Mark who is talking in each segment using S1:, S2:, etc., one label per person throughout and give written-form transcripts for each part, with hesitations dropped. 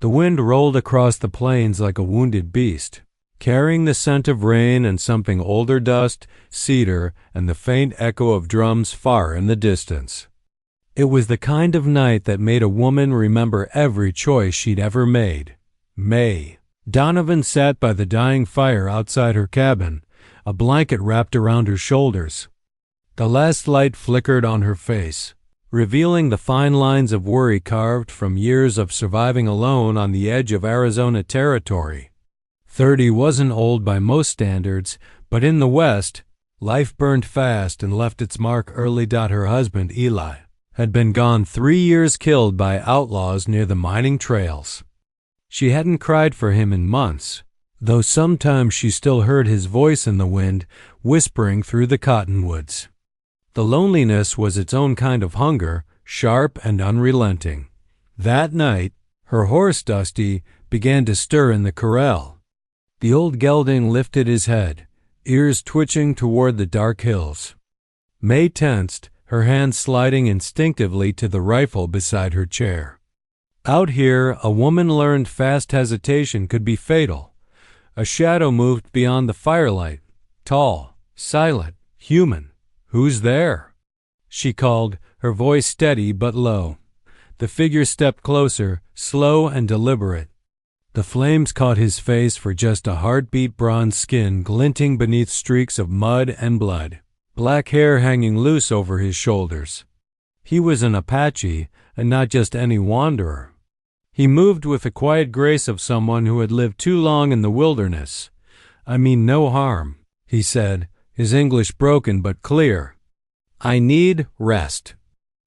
S1: The wind rolled across the plains like a wounded beast, carrying the scent of rain and something older dust, cedar, and the faint echo of drums far in the distance. It was the kind of night that made a woman remember every choice she'd ever made. Mae Donovan sat by the dying fire outside her cabin, a blanket wrapped around her shoulders. The last light flickered on her face, revealing the fine lines of worry carved from years of surviving alone on the edge of Arizona territory. 30 wasn't old by most standards, but in the West, life burned fast and left its mark early. Her husband, Eli, had been gone 3 years, killed by outlaws near the mining trails. She hadn't cried for him in months, though sometimes she still heard his voice in the wind, whispering through the cottonwoods. The loneliness was its own kind of hunger, sharp and unrelenting. That night, her horse, Dusty, began to stir in the corral. The old gelding lifted his head, ears twitching toward the dark hills. Mae tensed, her hand sliding instinctively to the rifle beside her chair. Out here, a woman learned fast hesitation could be fatal. A shadow moved beyond the firelight, tall, silent, human. "Who's there?" she called, her voice steady but low. The figure stepped closer, slow and deliberate. The flames caught his face for just a heartbeat, bronze skin glinting beneath streaks of mud and blood, black hair hanging loose over his shoulders. He was an Apache, and not just any wanderer. He moved with the quiet grace of someone who had lived too long in the wilderness. "I mean no harm," he said, his English broken but clear. "I need rest."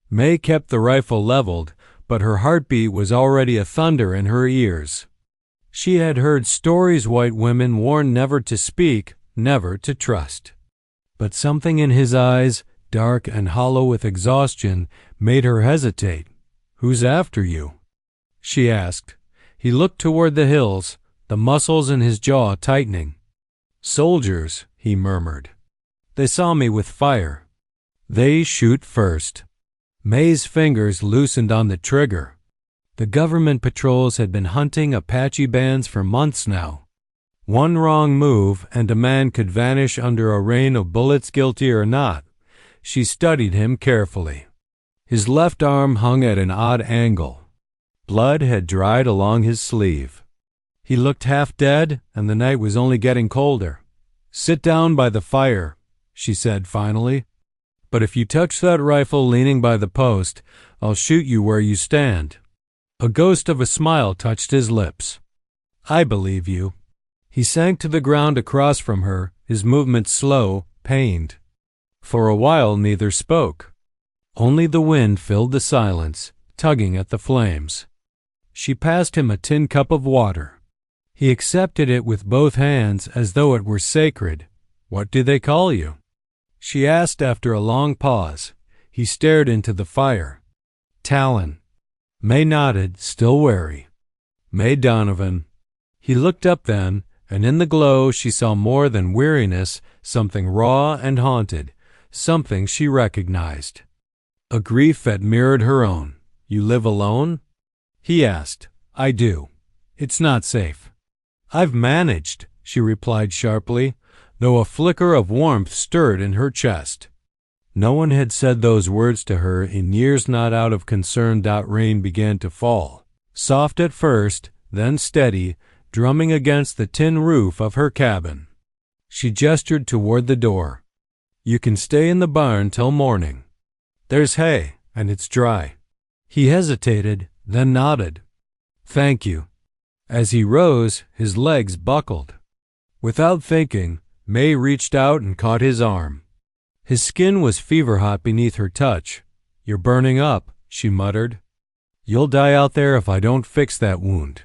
S1: Mae kept the rifle leveled, but her heartbeat was already a thunder in her ears. She had heard stories white women warned never to speak, never to trust. But something in his eyes, dark and hollow with exhaustion, made her hesitate. "Who's after you?" she asked. He looked toward the hills, the muscles in his jaw tightening. "Soldiers," he murmured. "They saw me with fire. They shoot first." Mae's fingers loosened on the trigger. The government patrols had been hunting Apache bands for months now. One wrong move and a man could vanish under a rain of bullets, guilty or not. She studied him carefully. His left arm hung at an odd angle. Blood had dried along his sleeve. He looked half dead, and the night was only getting colder. "Sit down by the fire," she said finally. "But if you touch that rifle leaning by the post, I'll shoot you where you stand." A ghost of a smile touched his lips. "I believe you." He sank to the ground across from her, his movements slow, pained. For a while neither spoke. Only the wind filled the silence, tugging at the flames. She passed him a tin cup of water. He accepted it with both hands as though it were sacred. "What do they call you?" she asked after a long pause. He stared into the fire. "Talon." Mae nodded, still wary. "Mae Donovan." He looked up then, and in the glow she saw more than weariness, something raw and haunted, something she recognized. A grief that mirrored her own. "You live alone?" he asked. "I do. It's not safe." "I've managed," she replied sharply, though a flicker of warmth stirred in her chest. No one had said those words to her in years, not out of concern. Rain began to fall, soft at first, then steady, drumming against the tin roof of her cabin. She gestured toward the door. "You can stay in the barn till morning. There's hay, and it's dry." He hesitated, then nodded. "Thank you." As he rose, his legs buckled. Without thinking, Mae reached out and caught his arm. His skin was fever-hot beneath her touch. "You're burning up," she muttered. "You'll die out there if I don't fix that wound."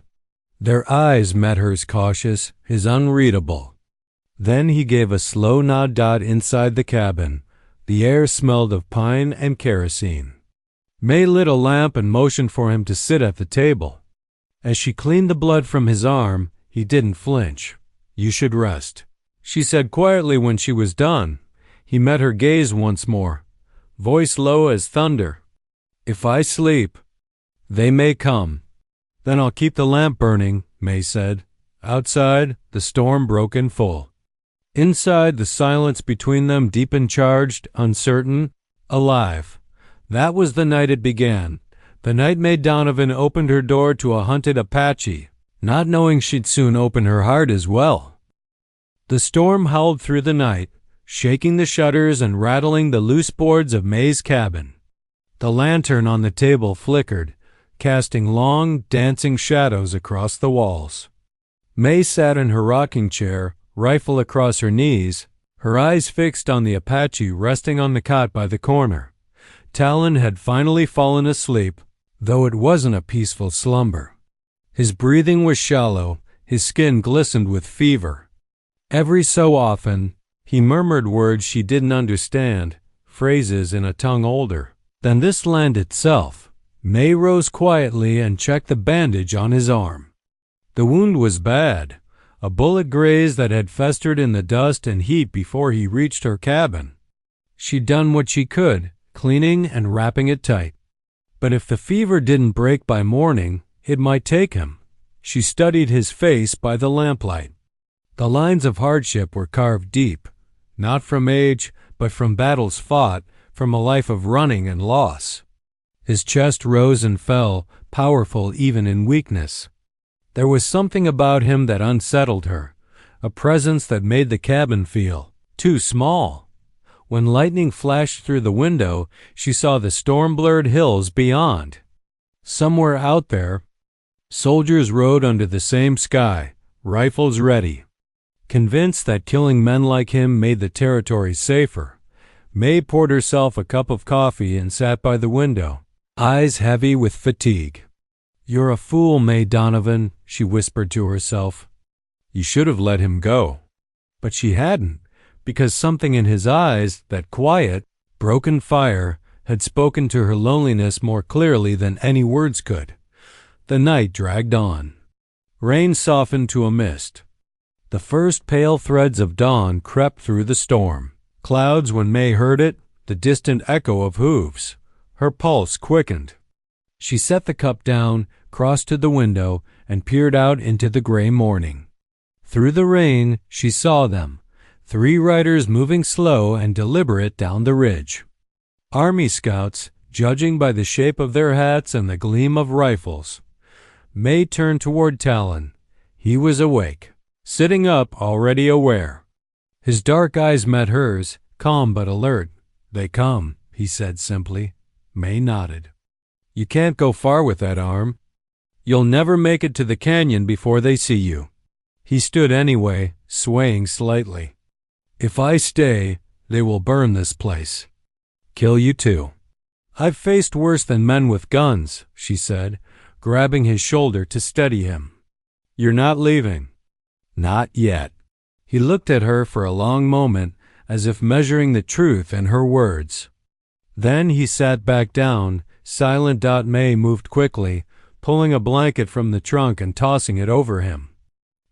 S1: Their eyes met hers, cautious, his unreadable. Then he gave a slow nod. Inside the cabin, the air smelled of pine and kerosene. Mae lit a lamp and motioned for him to sit at the table. As she cleaned the blood from his arm, he didn't flinch. "You should rest," she said quietly when she was done. He met her gaze once more, voice low as thunder. "If I sleep, they may come." Then I'll keep the lamp burning, Mae said. Outside, the storm broke in full. Inside, the silence between them deepened, charged, uncertain, alive. That was the night it began. The night Mae Donovan opened her door to a hunted Apache, not knowing she'd soon open her heart as well. The storm howled through the night, shaking the shutters and rattling the loose boards of Mae's cabin. The lantern on the table flickered, casting long, dancing shadows across the walls. Mae sat in her rocking chair, rifle across her knees, her eyes fixed on the Apache resting on the cot by the corner. Talon had finally fallen asleep, though it wasn't a peaceful slumber. His breathing was shallow, his skin glistened with fever. Every so often, he murmured words she didn't understand, phrases in a tongue older than this land itself. Mae rose quietly and checked the bandage on his arm. The wound was bad. A bullet grazed that had festered in the dust and heat before he reached her cabin. She'd done what she could, cleaning and wrapping it tight. But if the fever didn't break by morning, it might take him. She studied his face by the lamplight. The lines of hardship were carved deep, not from age, but from battles fought, from a life of running and loss. His chest rose and fell, powerful even in weakness. There was something about him that unsettled her, a presence that made the cabin feel too small. When lightning flashed through the window, she saw the storm-blurred hills beyond. Somewhere out there, soldiers rode under the same sky, rifles ready. Convinced that killing men like him made the territory safer, Mae poured herself a cup of coffee and sat by the window, eyes heavy with fatigue. "You're a fool, Mae Donovan," she whispered to herself. You should have let him go. But she hadn't, because something in his eyes, that quiet, broken fire, had spoken to her loneliness more clearly than any words could. The night dragged on. Rain softened to a mist. The first pale threads of dawn crept through the storm. Clouds, when Mae heard it, the distant echo of hooves. Her pulse quickened. She set the cup down, crossed to the window, and peered out into the gray morning. Through the rain, she saw them, 3 riders moving slow and deliberate down the ridge. Army scouts, judging by the shape of their hats and the gleam of rifles. Mae turned toward Talon. He was awake, sitting up, already aware. His dark eyes met hers, calm but alert. "They come," he said simply. Mae nodded. "You can't go far with that arm. You'll never make it to the canyon before they see you." He stood anyway, swaying slightly. "If I stay, they will burn this place. Kill you too." "I've faced worse than men with guns," she said, grabbing his shoulder to steady him. "You're not leaving." "Not yet." He looked at her for a long moment, as if measuring the truth in her words. Then he sat back down, silent. Mae moved quickly, pulling a blanket from the trunk and tossing it over him.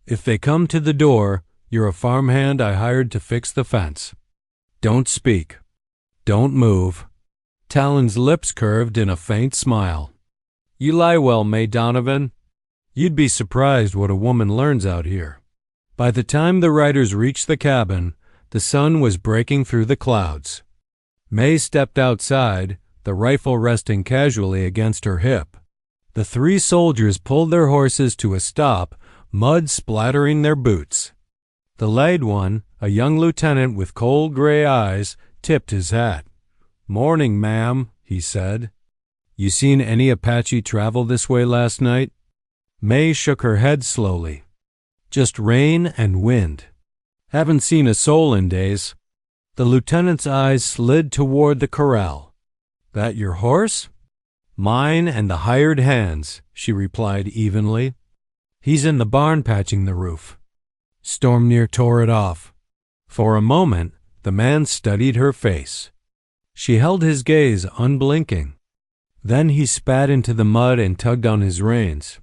S1: "If they come to the door, you're a farmhand I hired to fix the fence. Don't speak. Don't move." Talon's lips curved in a faint smile. "You lie well, Mae Donovan. You'd be surprised what a woman learns out here." By the time the riders reached the cabin, the sun was breaking through the clouds. Mae stepped outside, the rifle resting casually against her hip. The 3 soldiers pulled their horses to a stop, mud splattering their boots. The laid one, a young lieutenant with cold gray eyes, tipped his hat. "Morning, ma'am," he said. "You seen any Apache travel this way last night?" Mae shook her head slowly. "Just rain and wind. Haven't seen a soul in days." The lieutenant's eyes slid toward the corral. "That your horse?" "Mine and the hired hands," she replied evenly. "He's in the barn patching the roof. Storm near tore it off." For a moment, the man studied her face. She held his gaze unblinking. Then he spat into the mud and tugged on his reins.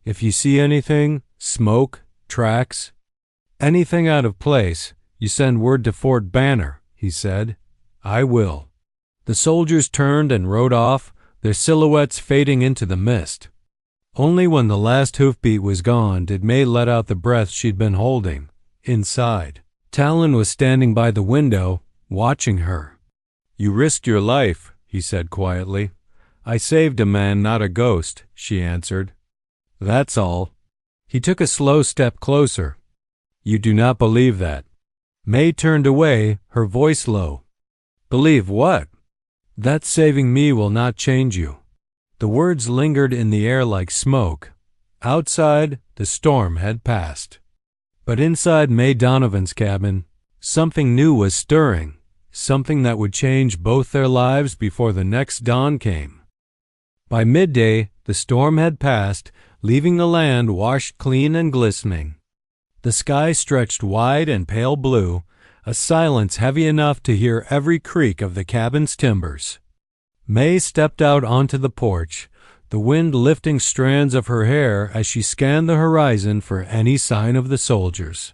S1: "If you see anything, smoke, tracks, anything out of place, you send word to Fort Banner," he said. "I will." The soldiers turned and rode off, their silhouettes fading into the mist. Only when the last hoofbeat was gone did Mae let out the breath she'd been holding. Inside, Talon was standing by the window, watching her. "You risked your life," he said quietly. "I saved a man, not a ghost," she answered. "That's all." He took a slow step closer. "You do not believe that." Mae turned away, her voice low. "Believe what?" "That saving me will not change you." The words lingered in the air like smoke. Outside, the storm had passed. But inside Mae Donovan's cabin, something new was stirring, something that would change both their lives before the next dawn came. By midday, the storm had passed, leaving the land washed clean and glistening. The sky stretched wide and pale blue, a silence heavy enough to hear every creak of the cabin's timbers. Mae stepped out onto the porch, the wind lifting strands of her hair as she scanned the horizon for any sign of the soldiers.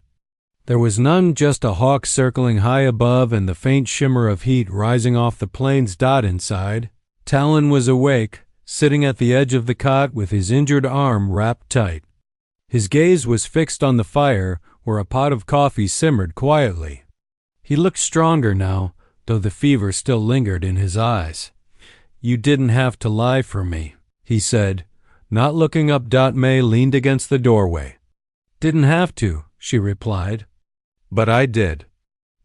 S1: There was none, just a hawk circling high above and the faint shimmer of heat rising off the plane's dot inside. Talon was awake, sitting at the edge of the cot with his injured arm wrapped tight. His gaze was fixed on the fire where a pot of coffee simmered quietly. He looked stronger now, though the fever still lingered in his eyes. "You didn't have to lie for me," he said, not looking up. Mae leaned against the doorway. "Didn't have to," she replied. "But I did."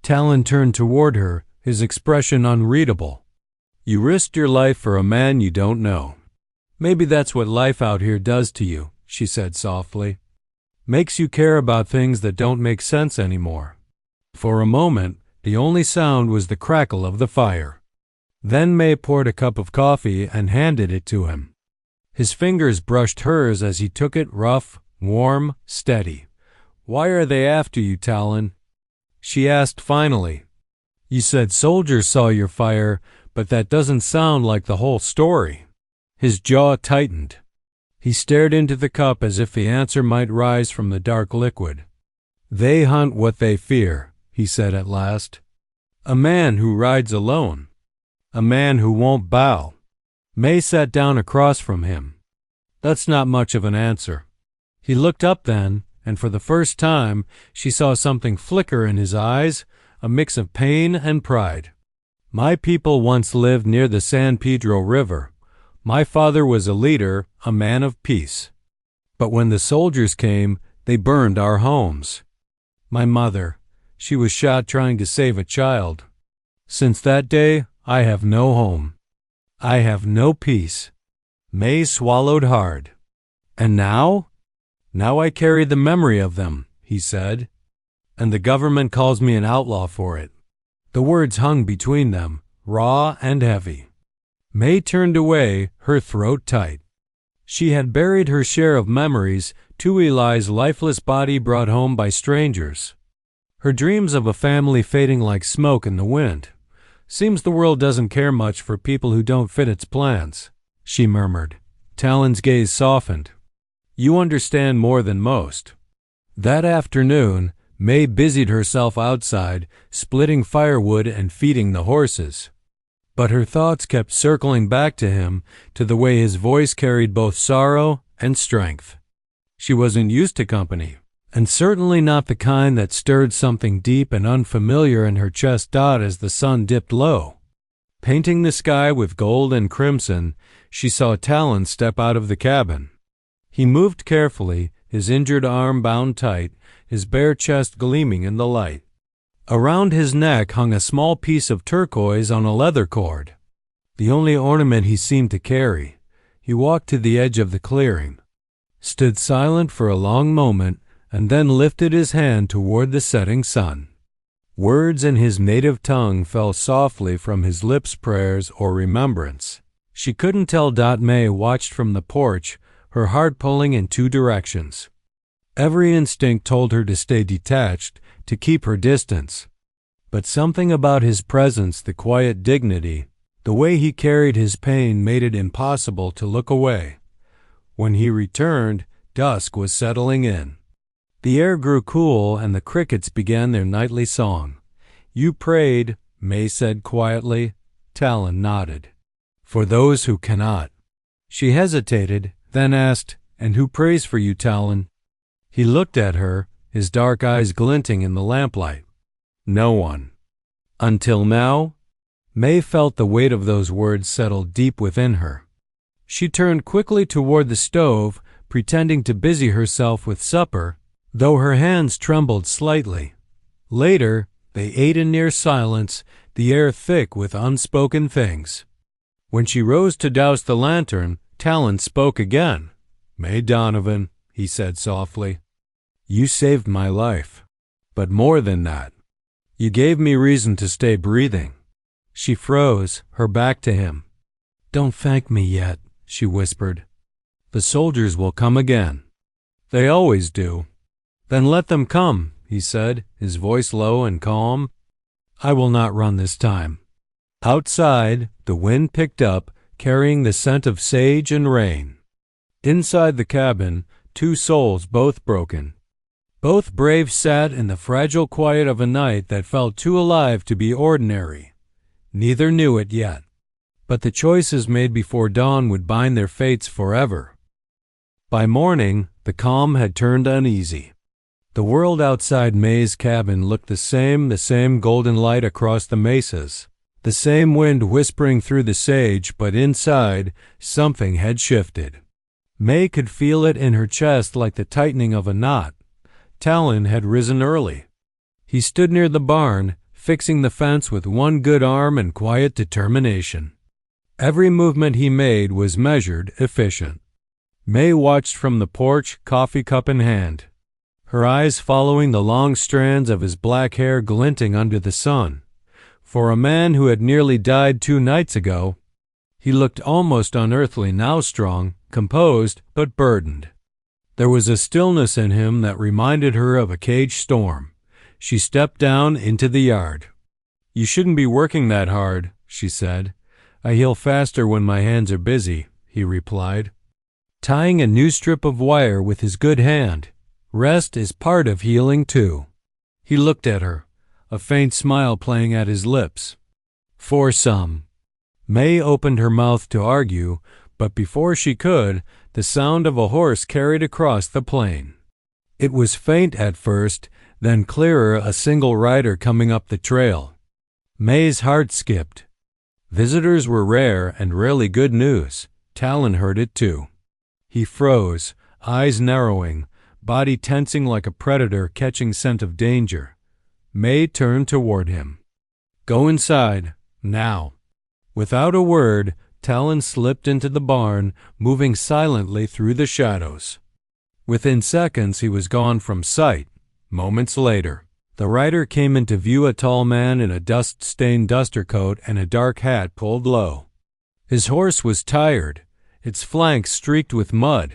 S1: Talon turned toward her, his expression unreadable. "You risked your life for a man you don't know. Maybe that's what life out here does to you," she said softly. "Makes you care about things that don't make sense anymore." For a moment, the only sound was the crackle of the fire. Then Mae poured a cup of coffee and handed it to him. His fingers brushed hers as he took it, rough, warm, steady. "Why are they after you, Talon?" she asked finally. "You said soldiers saw your fire, but that doesn't sound like the whole story." His jaw tightened. He stared into the cup as if the answer might rise from the dark liquid. "They hunt what they fear," he said at last. "A man who rides alone. A man who won't bow." Mae sat down across from him. "That's not much of an answer." He looked up then, and for the first time she saw something flicker in his eyes, a mix of pain and pride. "My people once lived near the San Pedro River. My father was a leader, a man of peace. But when the soldiers came, they burned our homes. My mother, she was shot trying to save a child. Since that day, I have no home. I have no peace." Mae swallowed hard. "And now?" "Now I carry the memory of them," he said. "And the government calls me an outlaw for it." The words hung between them, raw and heavy. Mae turned away, her throat tight. She had buried her share of memories, to Eli's lifeless body brought home by strangers. Her dreams of a family fading like smoke in the wind. "Seems the world doesn't care much for people who don't fit its plans," she murmured. Talon's gaze softened. "You understand more than most." That afternoon, Mae busied herself outside, splitting firewood and feeding the horses. But her thoughts kept circling back to him, to the way his voice carried both sorrow and strength. She wasn't used to company, and certainly not the kind that stirred something deep and unfamiliar in her chest. As the sun dipped low, painting the sky with gold and crimson, she saw Talon step out of the cabin. He moved carefully, his injured arm bound tight, his bare chest gleaming in the light. Around his neck hung a small piece of turquoise on a leather cord, the only ornament he seemed to carry. He walked to the edge of the clearing, stood silent for a long moment, and then lifted his hand toward the setting sun. Words in his native tongue fell softly from his lips, prayers or remembrance. She couldn't tell. Mae watched from the porch, her heart pulling in two directions. Every instinct told her to stay detached, to keep her distance. But something about his presence, the quiet dignity, the way he carried his pain, made it impossible to look away. When he returned, dusk was settling in. The air grew cool and the crickets began their nightly song. "You prayed," Mae said quietly. Talon nodded. "For those who cannot." She hesitated, then asked, And who prays for you, Talon? He looked at her, his dark eyes glinting in the lamplight. No one. Until now? Mae felt the weight of those words settle deep within her. She turned quickly toward the stove, pretending to busy herself with supper, though her hands trembled slightly. Later, they ate in near silence, the air thick with unspoken things. When she rose to douse the lantern, Talon spoke again. "Mae Donovan," he said softly, "you saved my life. But more than that, you gave me reason to stay breathing." She froze, her back to him. "Don't thank me yet," she whispered. "The soldiers will come again." "They always do." "Then let them come," he said, his voice low and calm. "I will not run this time." Outside, the wind picked up, carrying the scent of sage and rain. Inside the cabin, two souls, both broken. Both brave sat in the fragile quiet of a night that felt too alive to be ordinary. Neither knew it yet, but the choices made before dawn would bind their fates forever. By morning, the calm had turned uneasy. The world outside Mae's cabin looked the same golden light across the mesas, the same wind whispering through the sage, but inside, something had shifted. Mae could feel it in her chest like the tightening of a knot. Talon had risen early. He stood near the barn, fixing the fence with one good arm and quiet determination. Every movement he made was measured, efficient. Mae watched from the porch, coffee cup in hand, her eyes following the long strands of his black hair glinting under the sun. For a man who had nearly died 2 nights ago, he looked almost unearthly now, strong, composed, but burdened. There was a stillness in him that reminded her of a caged storm. She stepped down into the yard. "You shouldn't be working that hard," she said. "I heal faster when my hands are busy," he replied, tying a new strip of wire with his good hand. "Rest is part of healing, too." He looked at her, a faint smile playing at his lips. "For some." Mae opened her mouth to argue, but before she could, the sound of a horse carried across the plain. It was faint at first, then clearer, a single rider coming up the trail. Mae's heart skipped. Visitors were rare and rarely good news. Talon heard it too. He froze, eyes narrowing, body tensing like a predator catching scent of danger. Mae turned toward him. "Go inside, now." Without a word, Talon slipped into the barn, moving silently through the shadows. Within seconds he was gone from sight. Moments later, the rider came into view, a tall man in a dust-stained duster coat and a dark hat pulled low. His horse was tired, its flanks streaked with mud.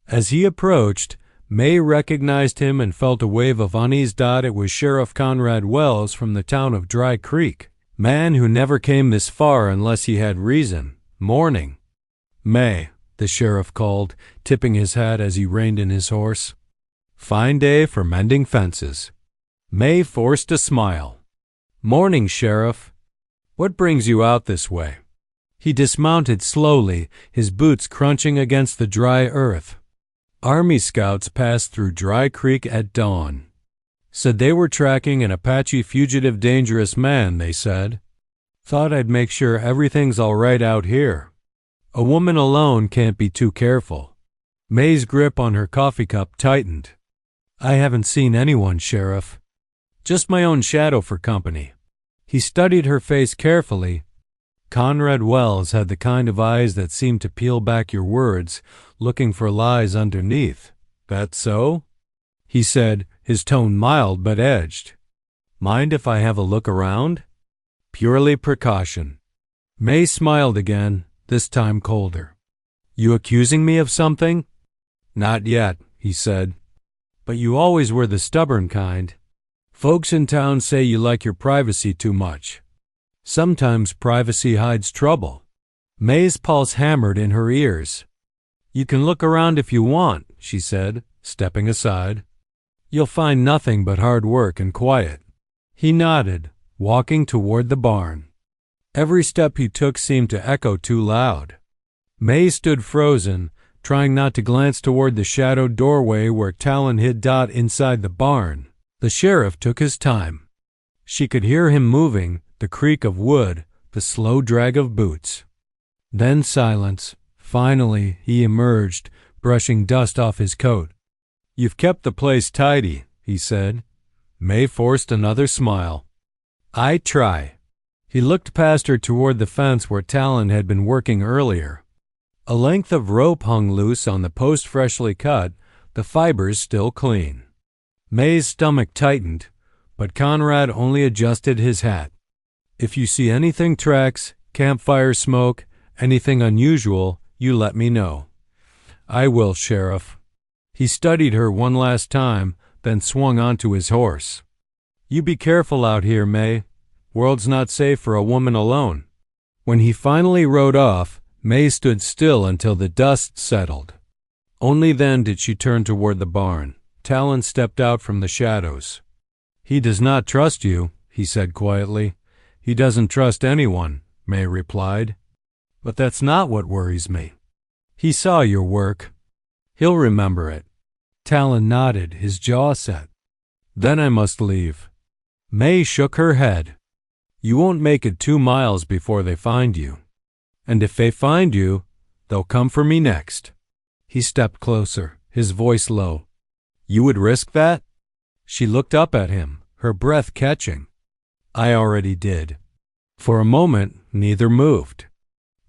S1: As he approached, Mae recognized him and felt a wave of unease. It was Sheriff Conrad Wells from the town of Dry Creek, man who never came this far unless he had reason. "Morning." "Mae," the sheriff called, tipping his hat as he reined in his horse. "Fine day for mending fences." Mae forced a smile. "Morning, Sheriff. What brings you out this way?" He dismounted slowly, his boots crunching against the dry earth. "Army scouts passed through Dry Creek at dawn. Said they were tracking an Apache fugitive, dangerous man, they said. Thought I'd make sure everything's all right out here. A woman alone can't be too careful." Mae's grip on her coffee cup tightened. "I haven't seen anyone, Sheriff. Just my own shadow for company." He studied her face carefully. Conrad Wells had the kind of eyes that seemed to peel back your words, looking for lies underneath. "That so?" he said, his tone mild but edged. "Mind if I have a look around?" "Purely precaution." Mae smiled again, this time colder. "You accusing me of something?" "Not yet," he said. "But you always were the stubborn kind. Folks in town say you like your privacy too much. Sometimes privacy hides trouble." Mae's pulse hammered in her ears. "You can look around if you want," she said, stepping aside. "You'll find nothing but hard work and quiet." He nodded, walking toward the barn. Every step he took seemed to echo too loud. Mae stood frozen, trying not to glance toward the shadowed doorway where Talon hid Dot inside the barn. The sheriff took his time. She could hear him moving, the creak of wood, the slow drag of boots. Then silence. Finally, he emerged, brushing dust off his coat. "You've kept the place tidy," he said. Mae forced another smile. "I try." He looked past her toward the fence where Talon had been working earlier. A length of rope hung loose on the post freshly cut, the fibers still clean. Mae's stomach tightened, but Conrad only adjusted his hat. "If you see anything tracks, campfire smoke, anything unusual, you let me know." "I will, Sheriff." He studied her one last time, then swung onto his horse. "You be careful out here, Mae. World's not safe for a woman alone." When he finally rode off, Mae stood still until the dust settled. Only then did she turn toward the barn. Talon stepped out from the shadows. "He does not trust you," he said quietly. "He doesn't trust anyone," Mae replied. "But that's not what worries me. He saw your work. He'll remember it." Talon nodded, his jaw set. "Then I must leave." Mae shook her head. "You won't make it 2 miles before they find you. And if they find you, they'll come for me next." He stepped closer, his voice low. "You would risk that?" She looked up at him, her breath catching. "I already did." For a moment, neither moved.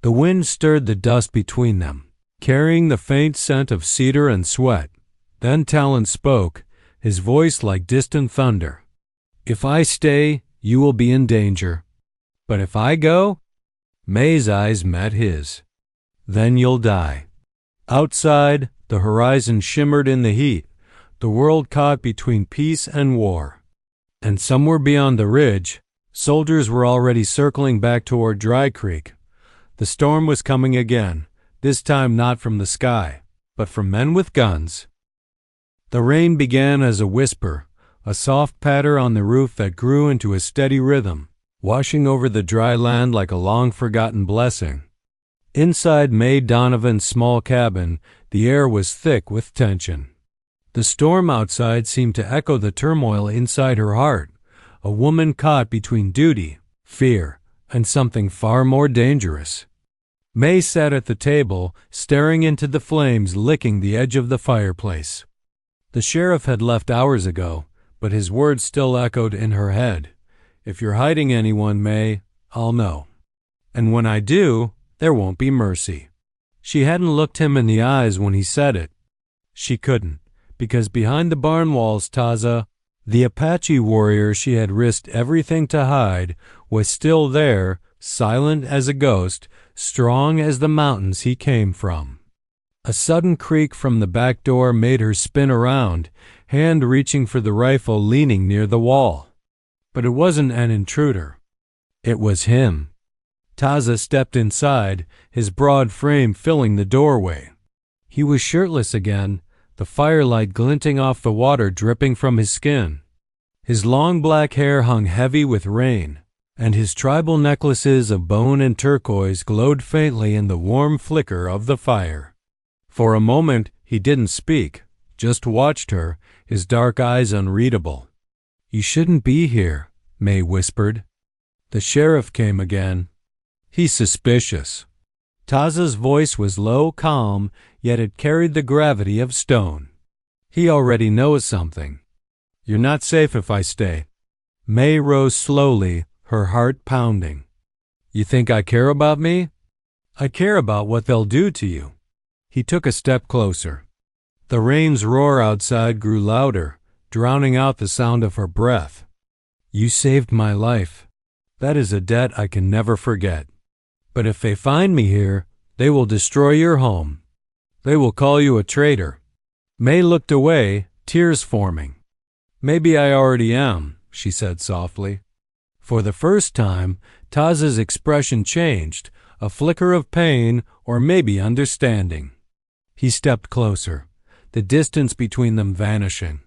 S1: The wind stirred the dust between them, carrying the faint scent of cedar and sweat. Then Talon spoke, his voice like distant thunder. "If I stay, you will be in danger. But if I go?" Mae's eyes met his. "Then you'll die." Outside, the horizon shimmered in the heat, the world caught between peace and war. And somewhere beyond the ridge, soldiers were already circling back toward Dry Creek. The storm was coming again, this time not from the sky, but from men with guns. The rain began as a whisper, a soft patter on the roof that grew into a steady rhythm, washing over the dry land like a long-forgotten blessing. Inside Mae Donovan's small cabin, the air was thick with tension. The storm outside seemed to echo the turmoil inside her heart, a woman caught between duty, fear, and something far more dangerous. Mae sat at the table, staring into the flames licking the edge of the fireplace. The sheriff had left hours ago, but his words still echoed in her head. "If you're hiding anyone, Mae, I'll know. And when I do, there won't be mercy." She hadn't looked him in the eyes when he said it. She couldn't, because behind the barn walls Taza, the Apache warrior she had risked everything to hide, was still there, silent as a ghost, strong as the mountains he came from. A sudden creak from the back door made her spin around, hand reaching for the rifle leaning near the wall. But it wasn't an intruder. It was him. Taza stepped inside, his broad frame filling the doorway. He was shirtless again, the firelight glinting off the water dripping from his skin. His long black hair hung heavy with rain, and his tribal necklaces of bone and turquoise glowed faintly in the warm flicker of the fire. For a moment he didn't speak, just watched her, his dark eyes unreadable. "You shouldn't be here," Mae whispered. The sheriff came again. "He's suspicious." Taza's voice was low, calm, yet it carried the gravity of stone. "He already knows something. You're not safe if I stay." Mae rose slowly, her heart pounding. "You think I care about me?" "I care about what they'll do to you." He took a step closer. The rain's roar outside grew louder, drowning out the sound of her breath. "You saved my life. That is a debt I can never forget. But if they find me here, they will destroy your home. They will call you a traitor." Mae looked away, tears forming. "Maybe I already am," she said softly. For the first time, Taza's expression changed, a flicker of pain or maybe understanding. He stepped closer, the distance between them vanishing.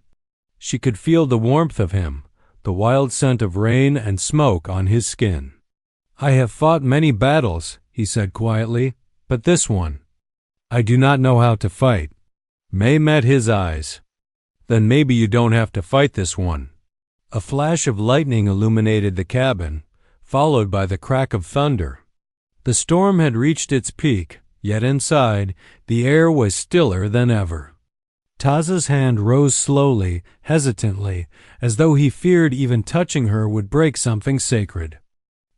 S1: She could feel the warmth of him, the wild scent of rain and smoke on his skin. "I have fought many battles," he said quietly, "but this one, I do not know how to fight. Mae met his eyes. Then maybe you don't have to fight this one. A flash of lightning illuminated the cabin, followed by the crack of thunder. The storm had reached its peak, yet inside, the air was stiller than ever. Taza's hand rose slowly, hesitantly, as though he feared even touching her would break something sacred.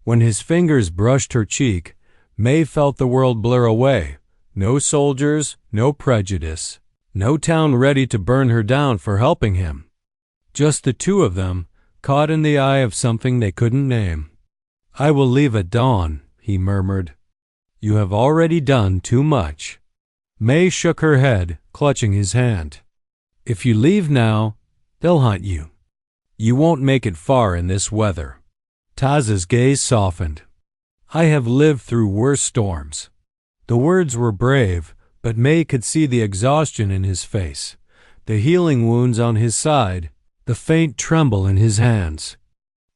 S1: When his fingers brushed her cheek, Mae felt the world blur away. No soldiers, no prejudice, no town ready to burn her down for helping him. Just the two of them, caught in the eye of something they couldn't name. I will leave at dawn, he murmured. You have already done too much. Mae shook her head, clutching his hand. If you leave now, they'll hunt you. You won't make it far in this weather. Taza's gaze softened. I have lived through worse storms. The words were brave, but Mae could see the exhaustion in his face, the healing wounds on his side, the faint tremble in his hands.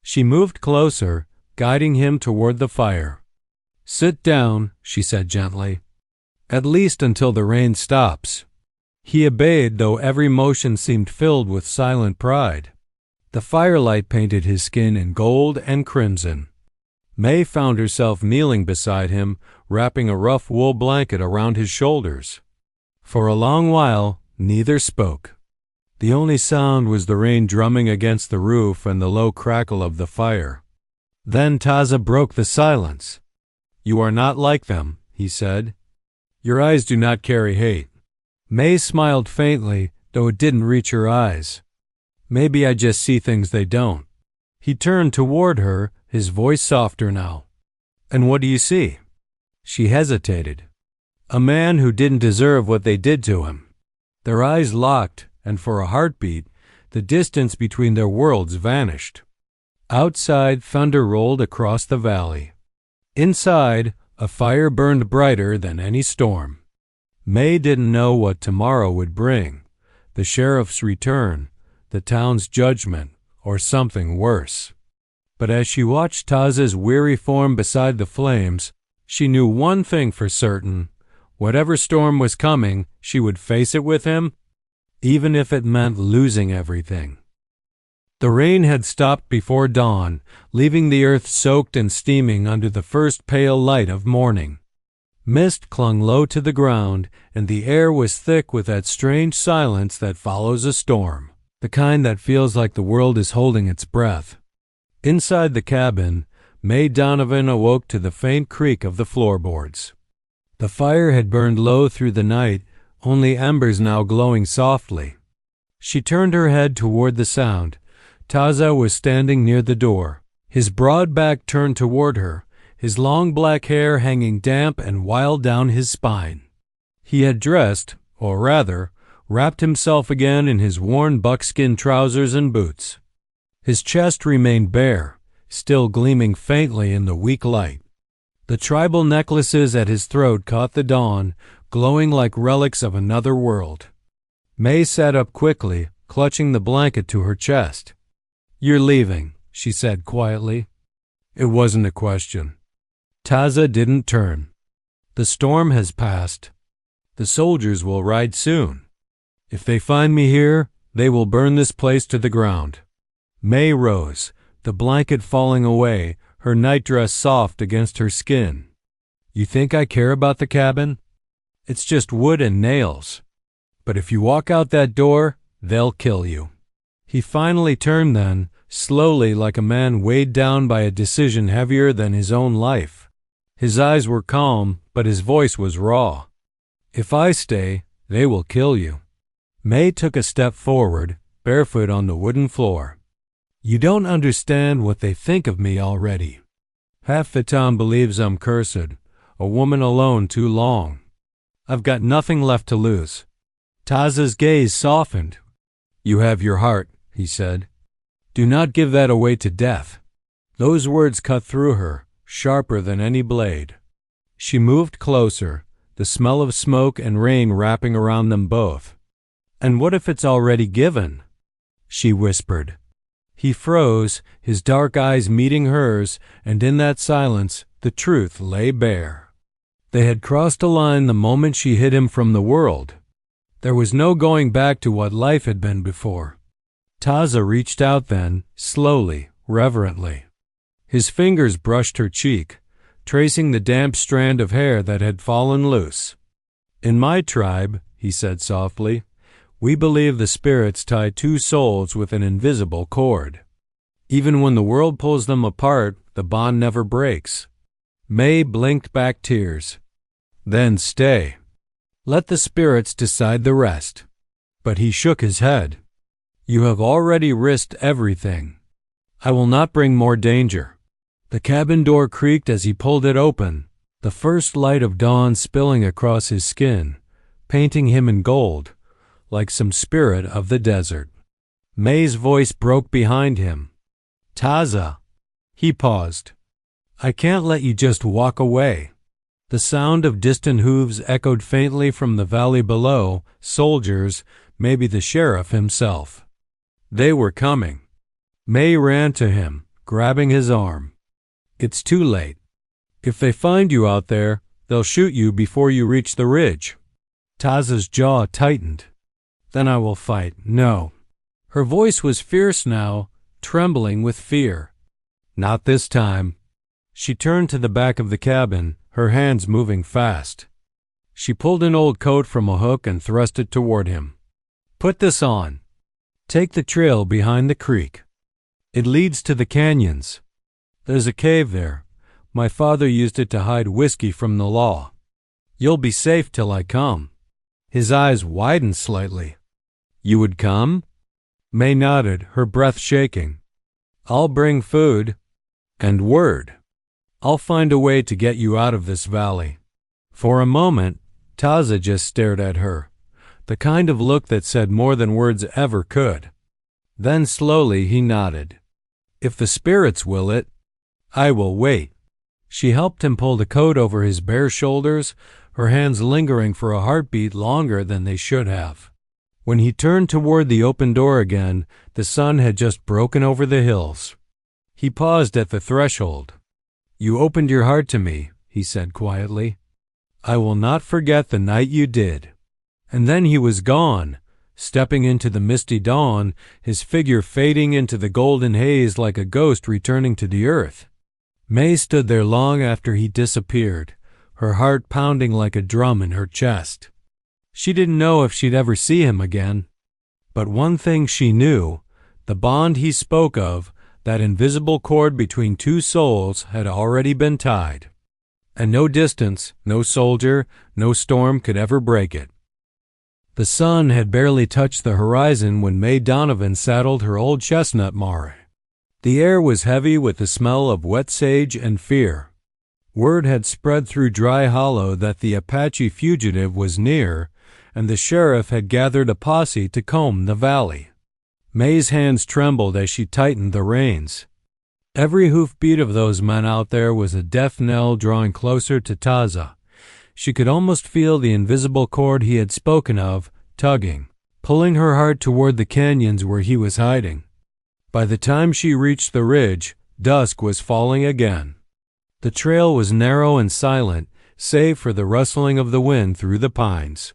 S1: She moved closer, guiding him toward the fire. Sit down, she said gently. At least until the rain stops. He obeyed, though every motion seemed filled with silent pride. The firelight painted his skin in gold and crimson. Mae found herself kneeling beside him, wrapping a rough wool blanket around his shoulders. For a long while, neither spoke. The only sound was the rain drumming against the roof and the low crackle of the fire. Then Taza broke the silence. You are not like them, he said. Your eyes do not carry hate. Mae smiled faintly, though it didn't reach her eyes. Maybe I just see things they don't. He turned toward her, his voice softer now. And what do you see? She hesitated. A man who didn't deserve what they did to him. Their eyes locked, and for a heartbeat, the distance between their worlds vanished. Outside, thunder rolled across the valley. Inside, a fire burned brighter than any storm. Mae didn't know what tomorrow would bring. The sheriff's return, the town's judgment, or something worse. But as she watched Taza's weary form beside the flames, she knew one thing for certain. Whatever storm was coming, she would face it with him, even if it meant losing everything. The rain had stopped before dawn, leaving the earth soaked and steaming under the first pale light of morning. Mist clung low to the ground, and the air was thick with that strange silence that follows a storm, the kind that feels like the world is holding its breath. Inside the cabin, Mae Donovan awoke to the faint creak of the floorboards. The fire had burned low through the night, only embers now glowing softly. She turned her head toward the sound. Taza was standing near the door, his broad back turned toward her, his long black hair hanging damp and wild down his spine. He had dressed, or rather, wrapped himself again in his worn buckskin trousers and boots. His chest remained bare, still gleaming faintly in the weak light. The tribal necklaces at his throat caught the dawn, glowing like relics of another world. Mae sat up quickly, clutching the blanket to her chest. You're leaving, she said quietly. It wasn't a question. Taza didn't turn. The storm has passed. The soldiers will ride soon. If they find me here, they will burn this place to the ground. Mae rose, the blanket falling away, her nightdress soft against her skin. You think I care about the cabin? It's just wood and nails. But if you walk out that door, they'll kill you. He finally turned then, slowly like a man weighed down by a decision heavier than his own life. His eyes were calm, but his voice was raw. If I stay, they will kill you. Mae took a step forward, barefoot on the wooden floor. You don't understand what they think of me already. Half the town believes I'm cursed, a woman alone too long. I've got nothing left to lose. Taza's gaze softened. You have your heart, he said. Do not give that away to death. Those words cut through her, sharper than any blade. She moved closer, the smell of smoke and rain wrapping around them both. And what if it's already given? She whispered. He froze, his dark eyes meeting hers, and in that silence the truth lay bare. They had crossed a line the moment she hid him from the world. There was no going back to what life had been before. Taza reached out then, slowly, reverently. His fingers brushed her cheek, tracing the damp strand of hair that had fallen loose. "In my tribe," he said softly, "we believe the spirits tie two souls with an invisible cord. Even when the world pulls them apart, the bond never breaks." Mae blinked back tears. "Then stay. Let the spirits decide the rest." But he shook his head. "You have already risked everything. I will not bring more danger." The cabin door creaked as he pulled it open, the first light of dawn spilling across his skin, painting him in gold, like some spirit of the desert. Mae's voice broke behind him. "Taza." He paused. "I can't let you just walk away." The sound of distant hooves echoed faintly from the valley below. Soldiers, maybe the sheriff himself. They were coming. Mae ran to him, grabbing his arm. "It's too late. If they find you out there, they'll shoot you before you reach the ridge." Taza's jaw tightened. "Then I will fight." "No." Her voice was fierce now, trembling with fear. "Not this time." She turned to the back of the cabin, her hands moving fast. She pulled an old coat from a hook and thrust it toward him. "Put this on. Take the trail behind the creek. It leads to the canyons. There's a cave there. My father used it to hide whiskey from the law. You'll be safe till I come." His eyes widened slightly. "You would come?" Mae nodded, her breath shaking. "I'll bring food. And word. I'll find a way to get you out of this valley." For a moment, Taza just stared at her, the kind of look that said more than words ever could. Then slowly he nodded. "If the spirits will it, I will wait." She helped him pull the coat over his bare shoulders, her hands lingering for a heartbeat longer than they should have. When he turned toward the open door again, the sun had just broken over the hills. He paused at the threshold. "You opened your heart to me," he said quietly. "I will not forget the night you did." And then he was gone, stepping into the misty dawn, his figure fading into the golden haze like a ghost returning to the earth. Mae stood there long after he disappeared, her heart pounding like a drum in her chest. She didn't know if she'd ever see him again. But one thing she knew, the bond he spoke of, that invisible cord between two souls, had already been tied. And no distance, no soldier, no storm could ever break it. The sun had barely touched the horizon when Mae Donovan saddled her old chestnut mare. The air was heavy with the smell of wet sage and fear. Word had spread through Dry Hollow that the Apache fugitive was near, and the sheriff had gathered a posse to comb the valley. Mae's hands trembled as she tightened the reins. Every hoofbeat of those men out there was a death knell drawing closer to Taza. She could almost feel the invisible cord he had spoken of, tugging, pulling her heart toward the canyons where he was hiding. By the time she reached the ridge, dusk was falling again. The trail was narrow and silent, save for the rustling of the wind through the pines.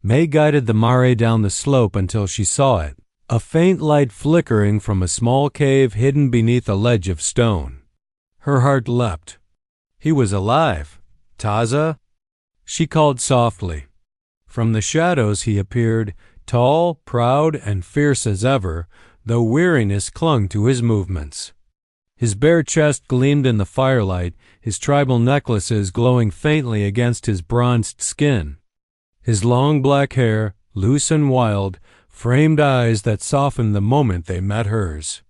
S1: Mae guided the mare down the slope until she saw it, a faint light flickering from a small cave hidden beneath a ledge of stone. Her heart leapt. He was alive. "Taza?" She called softly. From the shadows he appeared, tall, proud, and fierce as ever, though weariness clung to his movements. His bare chest gleamed in the firelight, his tribal necklaces glowing faintly against his bronzed skin. His long black hair, loose and wild, framed eyes that softened the moment they met hers.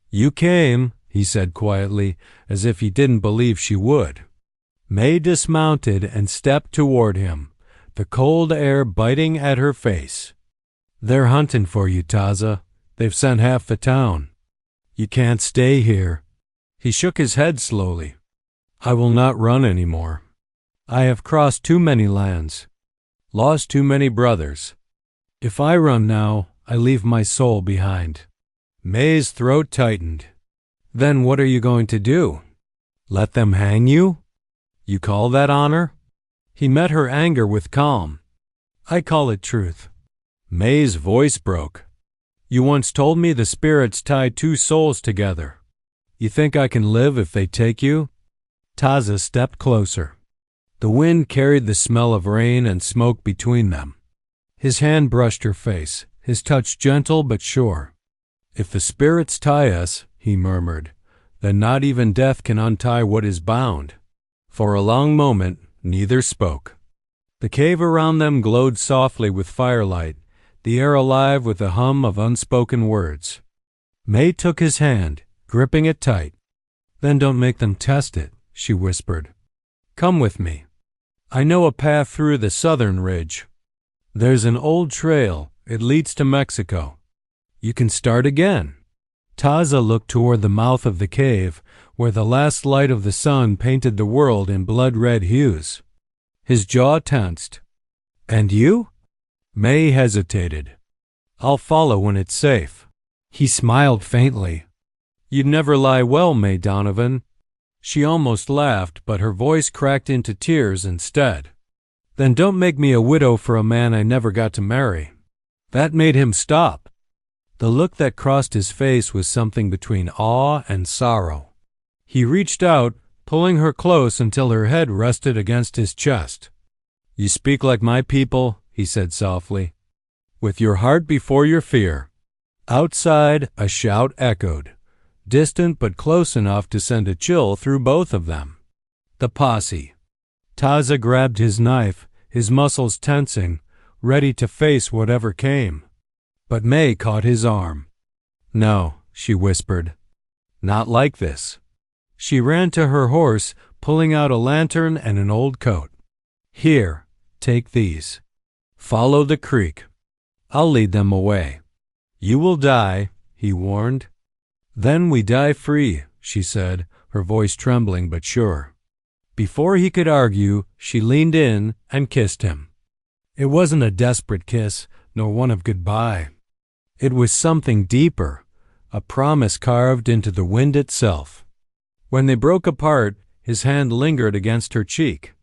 S1: "You came," he said quietly, as if he didn't believe she would. Mae dismounted and stepped toward him, the cold air biting at her face. "They're hunting for you, Taza. They've sent half the town. You can't stay here." He shook his head slowly. "I will not run anymore. I have crossed too many lands, lost too many brothers. If I run now, I leave my soul behind." Mae's throat tightened. "Then what are you going to do? Let them hang you? You call that honor?" He met her anger with calm. I call it truth. Mae's voice broke. You once told me the spirits tie two souls together. You think I can live if they take you? Taza stepped closer. The wind carried the smell of rain and smoke between them. His hand brushed her face, his touch gentle but sure. If the spirits tie us, he murmured, then not even death can untie what is bound. For a long moment, neither spoke. The cave around them glowed softly with firelight, the air alive with the hum of unspoken words. Mae took his hand, gripping it tight. Then don't make them test it, she whispered. Come with me. I know a path through the southern ridge. There's an old trail. It leads to Mexico. You can start again. Taza looked toward the mouth of the cave, where the last light of the sun painted the world in blood-red hues. His jaw tensed. And you? Mae hesitated. I'll follow when it's safe. He smiled faintly. You'd never lie well, Mae Donovan. She almost laughed, but her voice cracked into tears instead. Then don't make me a widow for a man I never got to marry. That made him stop. The look that crossed his face was something between awe and sorrow. He reached out, pulling her close until her head rested against his chest. You speak like my people, he said softly, with your heart before your fear. Outside, a shout echoed, distant but close enough to send a chill through both of them. The posse. Taza grabbed his knife, his muscles tensing, ready to face whatever came. But Mae caught his arm. No, she whispered. Not like this. She ran to her horse, pulling out a lantern and an old coat. Here, take these. Follow the creek. I'll lead them away. You will die, he warned. Then we die free, she said, her voice trembling but sure. Before he could argue, she leaned in and kissed him. It wasn't a desperate kiss, nor one of goodbye. It was something deeper, a promise carved into the wind itself. When they broke apart, his hand lingered against her cheek.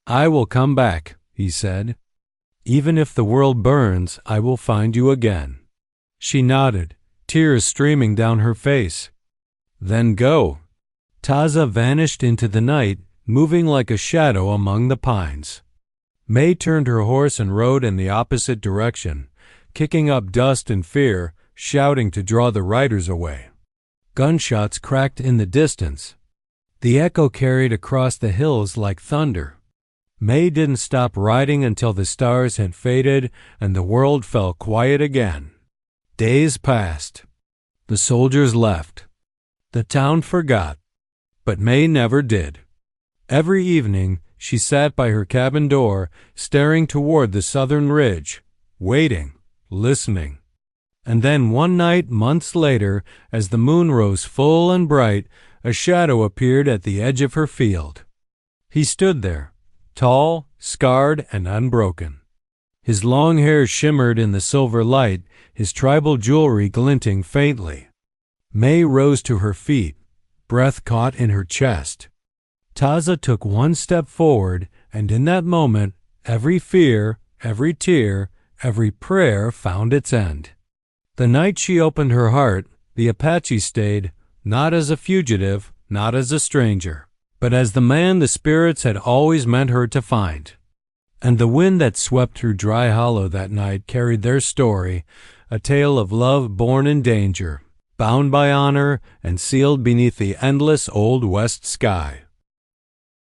S1: I will come back, he said. Even if the world burns, I will find you again. She nodded, tears streaming down her face. Then go. Taza vanished into the night, moving like a shadow among the pines. Mae turned her horse and rode in the opposite direction, kicking up dust and fear, shouting to draw the riders away. Gunshots cracked in the distance. The echo carried across the hills like thunder. Mae didn't stop riding until the stars had faded and the world fell quiet again. Days passed. The soldiers left. The town forgot. But Mae never did. Every evening, she sat by her cabin door, staring toward the southern ridge, waiting, listening. And then one night, months later, as the moon rose full and bright, a shadow appeared at the edge of her field. He stood there, tall, scarred, and unbroken. His long hair shimmered in the silver light, his tribal jewelry glinting faintly. Mae rose to her feet, breath caught in her chest. Taza took one step forward, and in that moment, every fear, every tear, every prayer found its end. The night she opened her heart, the Apache stayed, not as a fugitive, not as a stranger, but as the man the spirits had always meant her to find. And the wind that swept through Dry Hollow that night carried their story, a tale of love born in danger, bound by honor and sealed beneath the endless Old West sky.